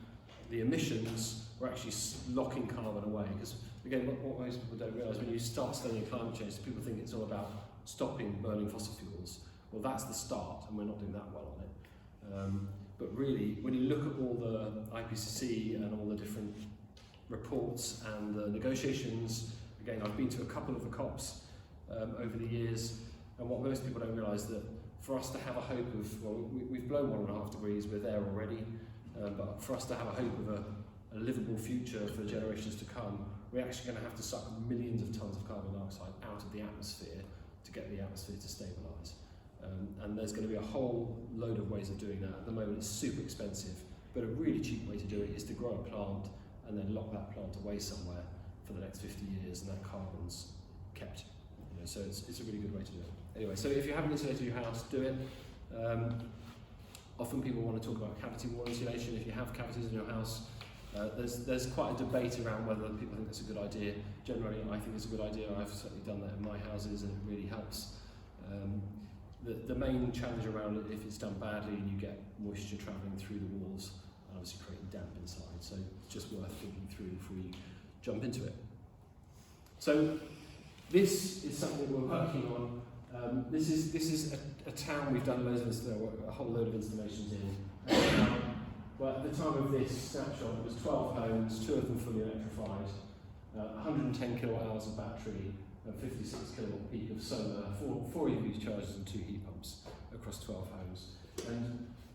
the emissions, we're actually locking carbon away. Because again, what most people don't realise, when you start studying climate change, people think it's all about stopping burning fossil fuels. Well, that's the start, and we're not doing that well on it. But really, when you look at all the IPCC and all the different reports and the negotiations, again, I've been to a couple of the COPs over the years, and what most people don't realise that for us to have a hope of, we've blown 1.5 degrees, we're there already, but for us to have a hope of a livable future for generations to come, we're actually going to have to suck millions of tons of carbon dioxide out of the atmosphere to get the atmosphere to stabilise. And there's going to be a whole load of ways of doing that. At the moment it's super expensive, but a really cheap way to do it is to grow a plant and then lock that plant away somewhere for the next 50 years, and that carbon's kept. So it's a really good way to do it. Anyway, so if you haven't insulated your house, do it. Often people want to talk about cavity wall insulation. If you have cavities in your house, there's quite a debate around whether people think it's a good idea. Generally, I think it's a good idea. I've certainly done that in my houses, and it really helps. The main challenge around it, if it's done badly and you get moisture travelling through the walls, and obviously creating damp inside. So it's just worth thinking through before you jump into it. So this is something we're working on. This is a town we've done a whole load of installations in. Well, at the time of this snapshot, it was 12 homes, 2 of them fully electrified, 110 kilowatt hours of battery, and 56 kilowatt peak of solar, 4 EV chargers and 2 heat pumps across 12 homes.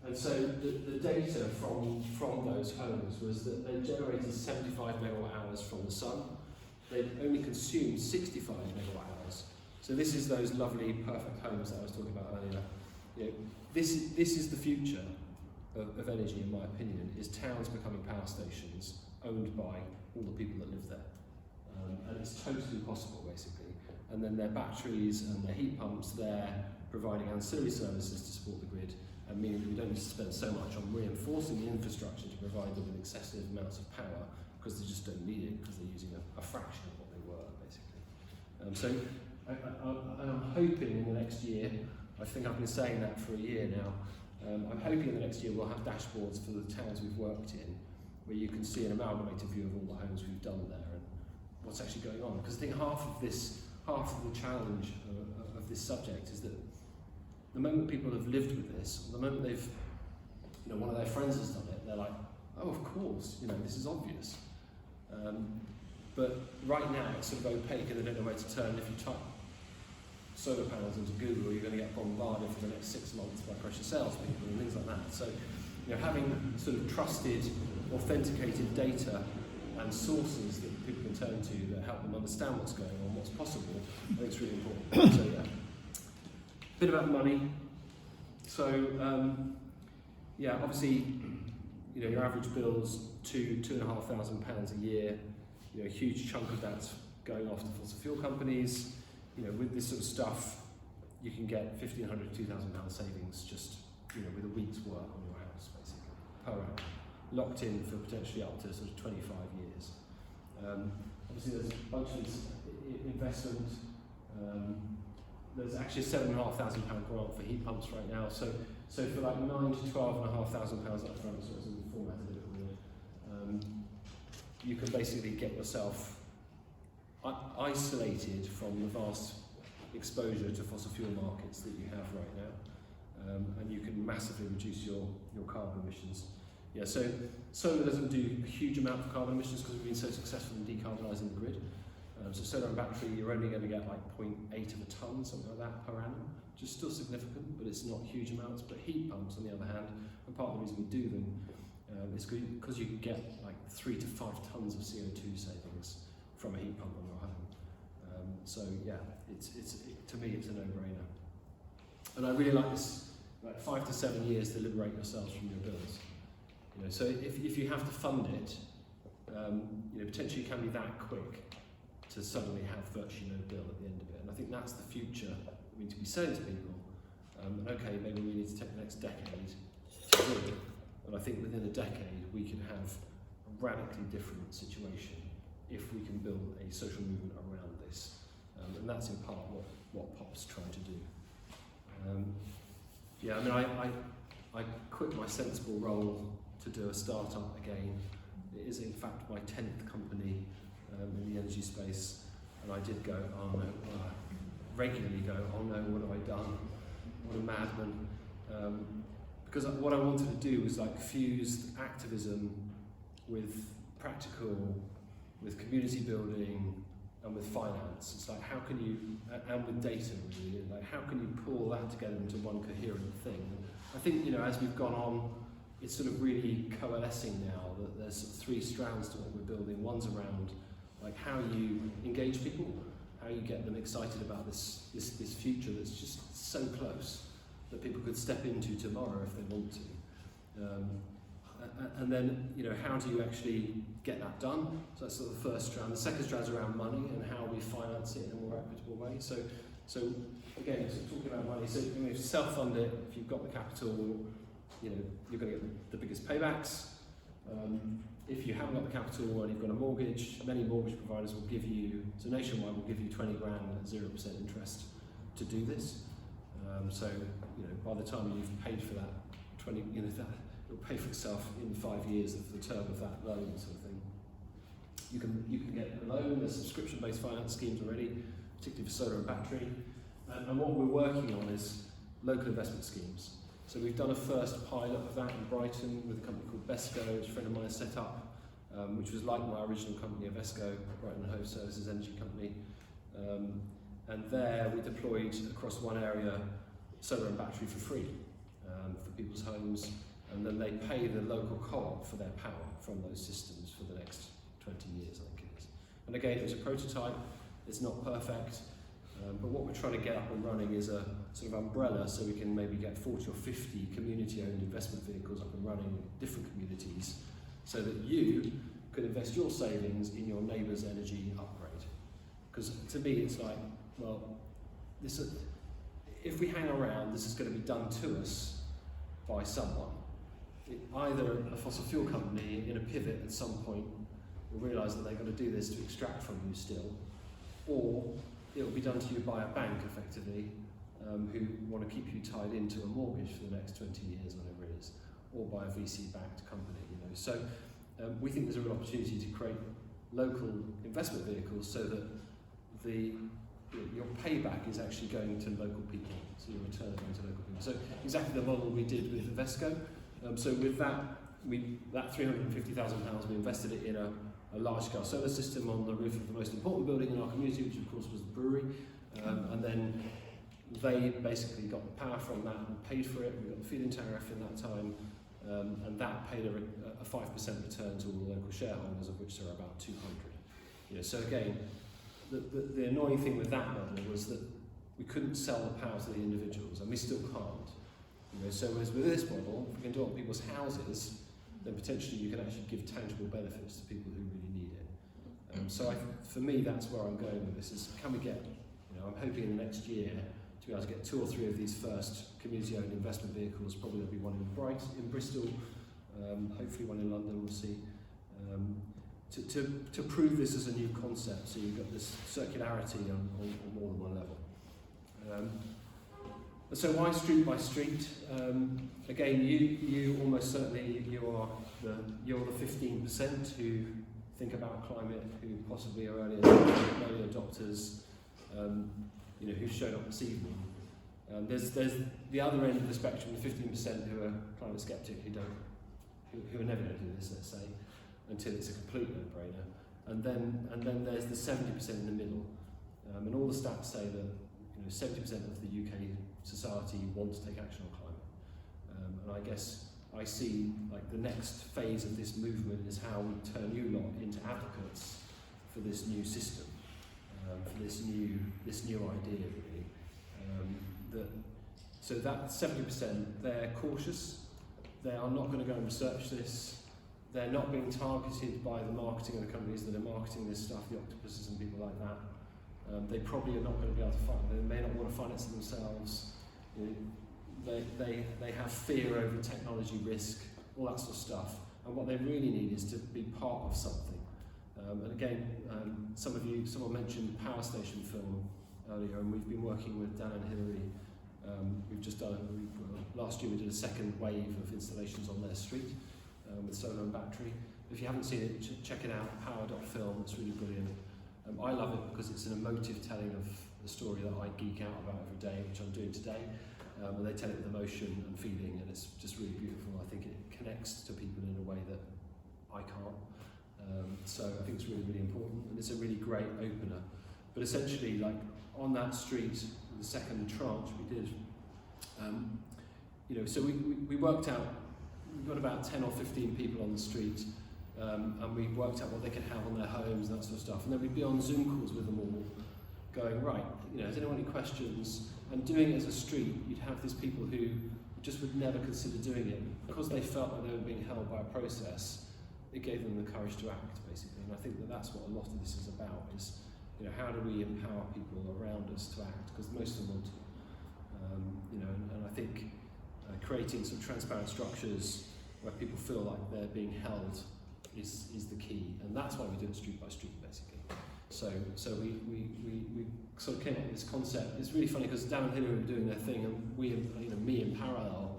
And so the data from those homes was that they generated 75 megawatt hours from the sun. They'd only consumed 65 megawatt hours. So this is those lovely, perfect homes that I was talking about earlier. This is the future of energy, in my opinion, is towns becoming power stations owned by all the people that live there. And it's totally possible, basically. And then their batteries and their heat pumps there providing ancillary services to support the grid, and meaning that we don't need to spend so much on reinforcing the infrastructure to provide them with excessive amounts of power, because they just don't need it, because they're using a fraction of what they were, basically. So I'm hoping in the next year, I think I've been saying that for a year now, I'm hoping in the next year we'll have dashboards for the towns we've worked in, where you can see an amalgamated view of all the homes we've done there and what's actually going on. Because I think half of the challenge of this subject is that the moment people have lived with this, the moment they've, one of their friends has done it, they're like, oh, of course, this is obvious. But right now it's sort of opaque and they don't know where to turn. If you type solar panels into Google, you're going to get bombarded for the next 6 months by precious salespeople and things like that. So, having sort of trusted, authenticated data and sources that people can turn to that help them understand what's going on, what's possible, I think it's really important. So yeah, bit about money. So yeah, obviously, you know, your average bill's £2,500 a year. You know, a huge chunk of that's going off to fossil fuel companies. You know, with this sort of stuff, you can get £1,500 to £2,000 savings just, you know, with a week's work on your house, basically, per annum, locked in for potentially up to sort of 25 years. Obviously, there's a bunch of investment. There's actually a £7,500 grant for heat pumps right now. So for like £9,000 to £12,500 up front, so it's formatted a little weird. You can basically get yourself isolated from the vast exposure to fossil fuel markets that you have right now, and you can massively reduce your carbon emissions. Yeah, so solar doesn't do a huge amount of carbon emissions because we've been so successful in decarbonising the grid. So solar and battery, you're only going to get like 0.8 of a tonne, something like that, per annum, which is still significant, but it's not huge amounts. But heat pumps, on the other hand, and part of the reason we do them is because you can get like 3 to 5 tonnes of CO2 savings from a heat pump on your home. So yeah, to me it's a no-brainer. And I really like this, like 5 to 7 years to liberate yourselves from your bills. You know, so if you have to fund it, you know, potentially it can be that quick to suddenly have virtually no bill at the end of it. And I think that's the future we need to be saying to people. And okay, maybe we need to take the next decade to do it. And I think within a decade we can have a radically different situation if we can build a social movement around this. And that's in part what POP's trying to do. Yeah, I mean, I quit my sensible role to do a startup again. It is in fact my 10th company in the energy space, and I did go, oh no, regularly go, oh no, what have I done? What a madman. Because what I wanted to do was like fuse activism with practical, with community building, and with finance. It's like, how can you, and with data really, like how can you pull that together into one coherent thing? I think, you know, as we've gone on, it's sort of really coalescing now that there's sort of 3 strands to what we're building. One's around like how you engage people, how you get them excited about this future that's just so close that people could step into tomorrow if they want to. And then, you know, how do you actually get that done? So that's sort of the first strand. The second strand is around money and how we finance it in a more equitable way. So again, so talking about money, so if you self-fund it, if you've got the capital, you know, you're going to get the biggest paybacks. If you haven't got the capital and you've got a mortgage, many mortgage providers will give you, so Nationwide will give you 20 grand at 0% interest to do this. So, you know, by the time you've paid for that 20, you know, that it'll pay for itself in 5 years of the term of that loan sort of thing. You can get a loan, there's subscription-based finance schemes already, particularly for solar and battery. And what we're working on is local investment schemes. So we've done a first pilot of that in Brighton with a company called Ovesco, which a friend of mine set up, which was like my original company, Ovesco, Brighton Hove Services Energy Company. And there we deployed across one area solar and battery for free for people's homes, and then they pay the local co-op for their power from those systems for the next 20 years, I think it is. And again, it was a prototype, it's not perfect, but what we're trying to get up and running is a sort of umbrella so we can maybe get 40 or 50 community-owned investment vehicles up and running in different communities so that you could invest your savings in your neighbour's energy upgrade. Because to me it's like, well, if we hang around, this is going to be done to us by someone. Either a fossil fuel company in a pivot at some point will realise that they've got to do this to extract from you still, or it will be done to you by a bank effectively who want to keep you tied into a mortgage for the next 20 years, whatever it is, or by a VC-backed company. You know, so we think there's a real opportunity to create local investment vehicles so that your payback is actually going to local people, so your return is going to local people. So exactly the model we did with Ovesco. So with that, that £350,000, we invested it in a large-scale solar system on the roof of the most important building in our community, which of course was the brewery. And then they basically got the power from that and paid for it. We got the Feed-in Tariff in that time. and that paid a 5% return to all the local shareholders, of which there are about 200. So again, the annoying thing with that model was that we couldn't sell the power to the individuals, and we still can't. So as with this model, if we can do it on people's houses, then potentially you can actually give tangible benefits to people who really need it. So for me, that's where I'm going with this, is can we get, I'm hoping in the next year to be able to get 2 or 3 of these first community-owned investment vehicles. Probably there'll be one in Bristol, hopefully one in London, we'll see, to prove this as a new concept, so you've got this circularity on more than one level. So why street by street? Again, you almost certainly, you're the 15% who think about climate, who possibly are early adopters, who've shown up this evening. There's the other end of the spectrum, the 15% who are climate skeptic, who are never going to do this, let's say, until it's a complete no-brainer. And then there's the 70% in the middle. And all the stats say that 70% of the UK society want to take action on climate. And I guess I see like the next phase of this movement is how we turn you lot into advocates for this new system, for this new idea really. So that 70%, they're cautious. They are not going to go and research this. They're not being targeted by the marketing of the companies that are marketing this stuff, the octopuses and people like that. They probably are not going to be able to find. They may not want to finance it themselves. They have fear over technology risk, all that sort of stuff. And what they really need is to be part of something. And again, someone mentioned the power station film earlier, and we've been working with Dan and Hilary. We've just done, last year we did a second wave of installations on their street with solar and battery. If you haven't seen it, check it out, power.film, it's really brilliant. I love it because it's an emotive telling of the story that I geek out about every day, which I'm doing today. And they tell it with emotion and feeling, and it's just really beautiful. I think it connects to people in a way that I can't. So I think it's really, really important, and it's a really great opener. But essentially, like on that street, the second tranche we did, so we worked out, we've got about 10 or 15 people on the street, and we worked out what they could have on their homes and that sort of stuff. And then we'd be on Zoom calls with them all, going, right, has anyone any questions? And doing it as a street, you'd have these people who just would never consider doing it. Because they felt like they were being held by a process, it gave them the courage to act, basically. And I think that that's what a lot of this is about, is how do we empower people around us to act? Because most of them want to. And I think creating some transparent structures where people feel like they're being held is the key, and that's why we do it street by street, basically. So we sort of came up with this concept. It's really funny because Dan and Hilary were doing their thing, and me in parallel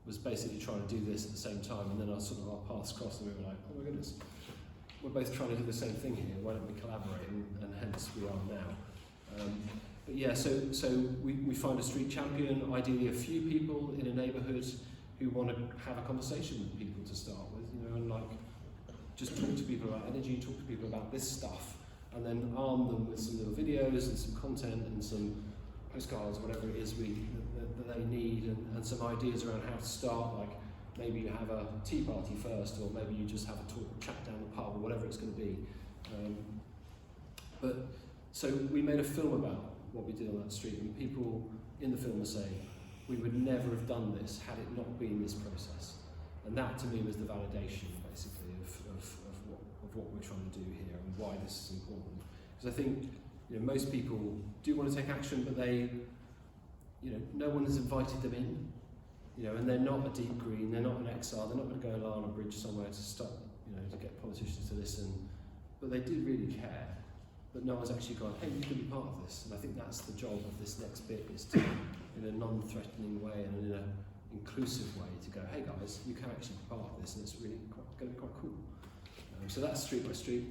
was basically trying to do this at the same time, and then our paths crossed, and we were like, oh my goodness, we're both trying to do the same thing here. Why don't we collaborate? And hence we are now. But yeah, so we find a street champion, ideally a few people in a neighbourhood who want to have a conversation with people to start with, and like just talk to people about energy, talk to people about this stuff, and then arm them with some little videos and some content and some postcards, whatever it is that they need, and some ideas around how to start. Like maybe you have a tea party first, or maybe you just have a chat down the pub, or whatever it's going to be. But so we made a film about what we did on that street, and people in the film were saying, we would never have done this had it not been this process. And that to me was the validation, basically, of what we're trying to do here and why this is important. Because I think most people do want to take action, but they, no one has invited them in, and they're not a deep green, they're not an XR, they're not going to go along a bridge somewhere to stop, to get politicians to listen, but they do really care. But no one's actually gone, hey, you can be part of this. And I think that's the job of this next bit, is to, in a non-threatening way and in an inclusive way, to go, hey guys, you can actually be part of this, and it's really going to be quite cool. So that's street by street.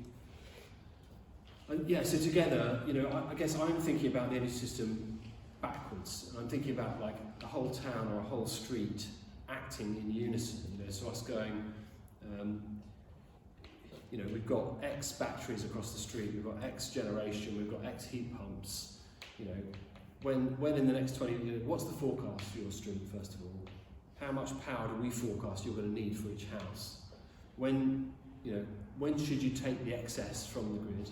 And yeah, so together, I guess I'm thinking about the energy system backwards, and I'm thinking about like a whole town or a whole street acting in unison. So us going, we've got X batteries across the street, we've got X generation, we've got X heat pumps. When in the next 20 years, what's the forecast for your street, first of all? how much power do we forecast you're going to need for each house? When should you take the excess from the grid,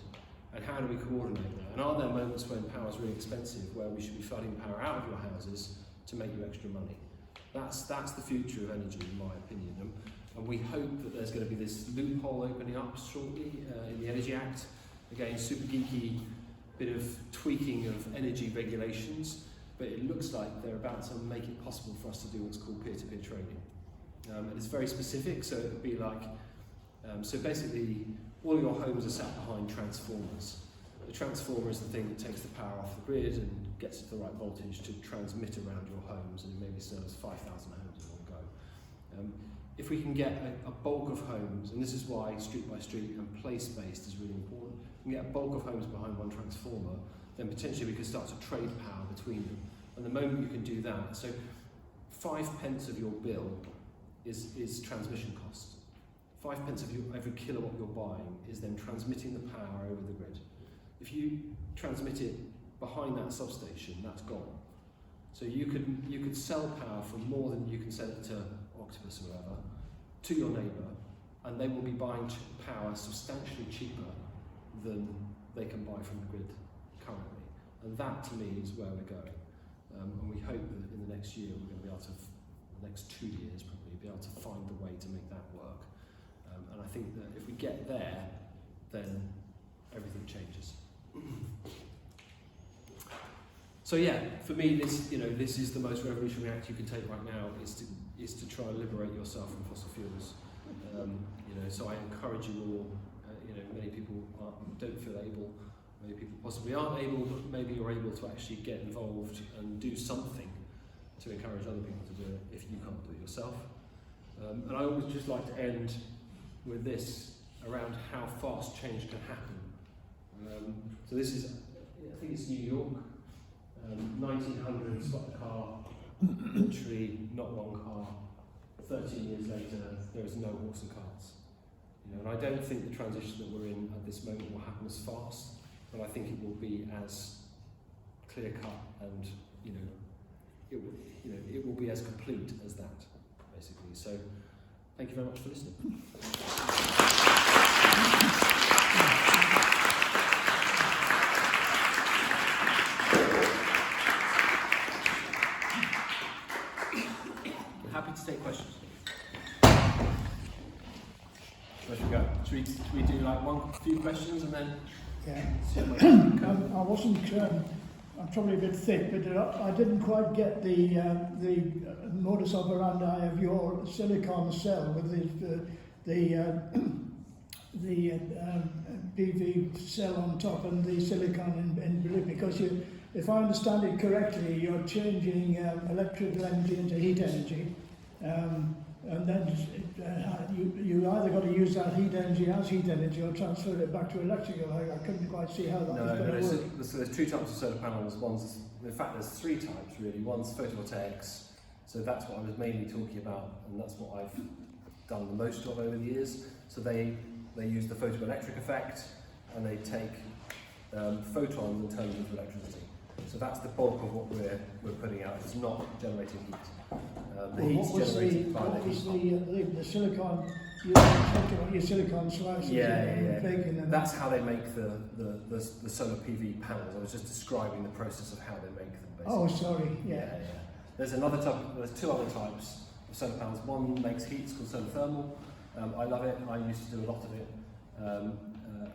and how do we coordinate that? And are there moments when power is really expensive where we should be flooding power out of your houses to make you extra money? That's the future of energy, in my opinion. And we hope that there's going to be this loophole opening up shortly in the Energy Act. Again, super geeky bit of tweaking of energy regulations, but it looks like they're about to make it possible for us to do what's called peer-to-peer trading. And it's very specific, so it would be like, so basically all your homes are sat behind transformers. The transformer is the thing that takes the power off the grid and gets it to the right voltage to transmit around your homes, and maybe serves 5,000 homes in one go. If we can get a bulk of homes, and this is why street by street and place-based is really important, we can get a bulk of homes behind one transformer, then potentially we can start to trade power between them. And the moment you can do that, so 5p of your bill is transmission cost. 5p of every kilowatt you're buying is then transmitting the power over the grid. If you transmit it behind that substation, that's gone. So you could sell power for more than you can sell it to Octopus or whatever, to your neighbour, and they will be buying power substantially cheaper than they can buy from the grid currently. And that, to me, is where we're going. And we hope that in the next year we're going to be able to, the next 2 years probably, be able to find a way to make that work. And I think that if we get there, then everything changes. So yeah, for me, this is the most revolutionary act you can take right now, is to try and liberate yourself from fossil fuels. So I encourage you all. Many people don't feel able. Many people possibly aren't able, but maybe you're able to actually get involved and do something to encourage other people to do it if you can't do it yourself. And I always just like to end with this around how fast change can happen. So this is, I think it's New York, 1900s, got the car, literally not one car. 13 years later, there is no horse and carts. And I don't think the transition that we're in at this moment will happen as fast, but I think it will be as clear cut, and it will be as complete as that, basically. So, thank you very much for listening. I'm happy to take questions. Where should we go? Should we do like few questions and then? Yeah. I wasn't. I'm probably a bit thick, but I didn't quite get the modus operandi of your silicon cell with the PV cell on top and the silicon in below. Because if I understand it correctly, you're changing electrical energy into heat energy. And then you either got to use that heat energy as heat energy or transfer it back to electrical. I couldn't quite see how that was going to work. So there's 2 types of solar panels. In fact, there's 3 types really. One's photovoltaics, so that's what I was mainly talking about, and that's what I've done the most of over the years. So they use the photoelectric effect, and they take photons and turn them into electricity. So that's the bulk of what we're putting out. It's not generating heat. The heat's generated by the heat. The silicon, your silicon slices and baking them. That's how they make the solar PV panels. I was just describing the process of how they make them, basically. Oh, sorry, yeah. There's 2 other types of solar panels. One makes heat, it's called solar thermal. I love it, I used to do a lot of it.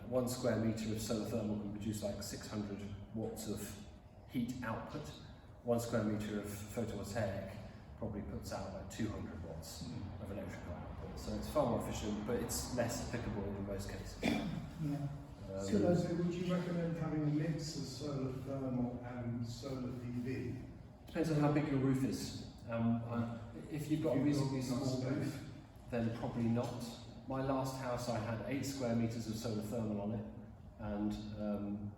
1 square metre of solar thermal can produce like 600 watts of heat output. 1 square metre of photovoltaic probably puts out like 200 watts of electrical output. So it's far more efficient, but it's less applicable in most cases. So would you recommend having a mix of solar thermal and solar PV? Depends on how big your roof is. If you've got a reasonably small roof, then probably not. My last house, I had 8 square metres of solar thermal on it, and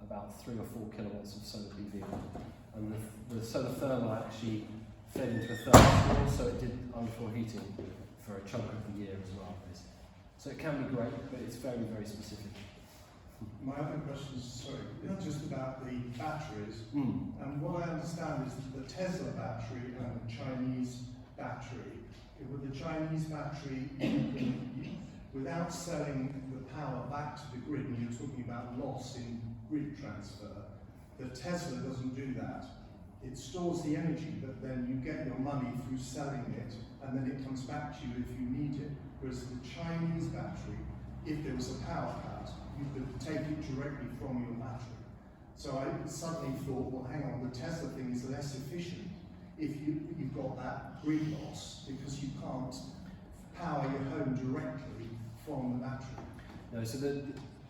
about 3 or 4 kilowatts of solar PV. And the solar thermal actually fed into a thermal, so it did underfloor heating for a chunk of the year as well. So it can be great, but it's very, very specific. My other question is, just about the batteries. And what I understand is that the Tesla battery and the Chinese battery. With the Chinese battery, you can, without selling the power back to the grid, and you're talking about loss in grid transfer, the Tesla doesn't do that. It stores the energy, but then you get your money through selling it, and then it comes back to you if you need it. Whereas the Chinese battery, if there was a power cut, you could take it directly from your battery. So I suddenly thought, well, hang on, the Tesla thing is less efficient if you've got that grid loss, because you can't power your home directly from the battery. No, so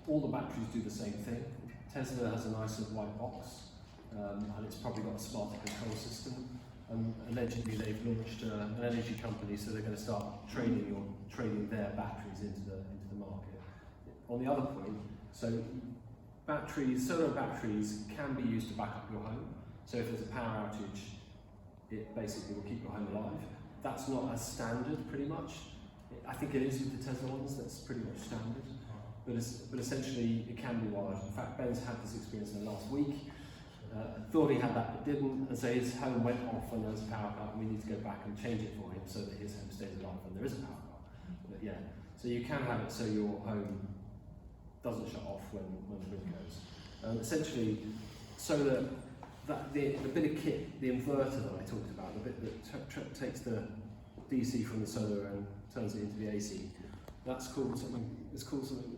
all the batteries do the same thing. Tesla has a nice little white box, and it's probably got a smarter control system. And allegedly they've launched an energy company, so they're going to start trading their batteries into the market. On the other point, so solar batteries can be used to back up your home. So if there's a power outage, it basically will keep your home alive. That's not as standard, pretty much. I think it is with the Tesla ones. That's pretty much standard. But essentially, it can be wired. In fact, Ben's had this experience in the last week. Thought he had that, but didn't, and so his home went off when there was a power cut, and we need to go back and change it for him so that his home stays alive when there is a power cut. But yeah, so you can have it so your home doesn't shut off when the grid goes. Essentially, so that the bit of kit, the inverter that I talked about, the bit that takes the DC from the solar and turns it into the AC, that's called something. It's called something